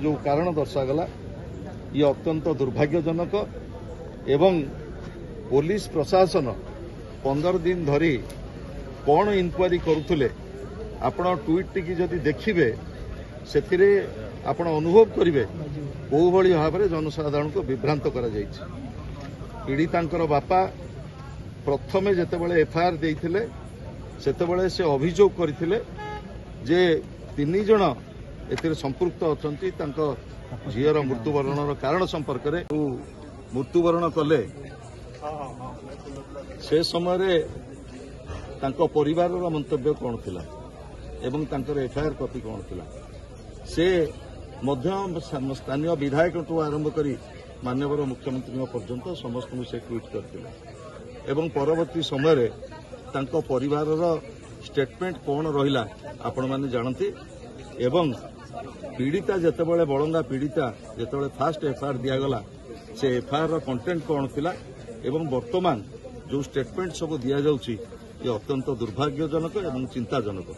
जो कारण दर्शागला ये अत्यंत दुर्भाग्यजनक एवं पुलिस प्रशासन 15 दिन धरी कौन इनक्वारी करुले आपण ट्वीट टी जदि देखिए से आपण अनुभव करेंगे कौ भाव में जनसाधारण को विभ्रांत कर पीड़िता बापा प्रथमे जितेबाला एफआईआर देते सेतेबाला से अभियोग करते जे 3 जन एथिरे संपृक्त अछंती तांको झीर मृत्युवरण कारण संपर्क में मृत्युवरण कले से समय तांको परिवार मंतव्य कौन थिला एवं तांकर एफआईआर कॉपी कौन थिला से स्थानीय विधायक आरंभ करी माननीय मुख्यमंत्री पर्यंत समस्त से ट्वीट करते एवं परवर्ती समय तांको परिवार स्टेटमेंट कौन रहिला आपण माने जानती एवं पीड़िता जितेबाला बड़ंगा पीड़िता जितेबाला फास्ट एफआईआर दिगला से एफआईआर कंटेंट कौन थिला एवं वर्तमान जो स्टेटमेंट सब दि जाउची ये अत्यंत दुर्भाग्यजनक एवं चिंताजनक।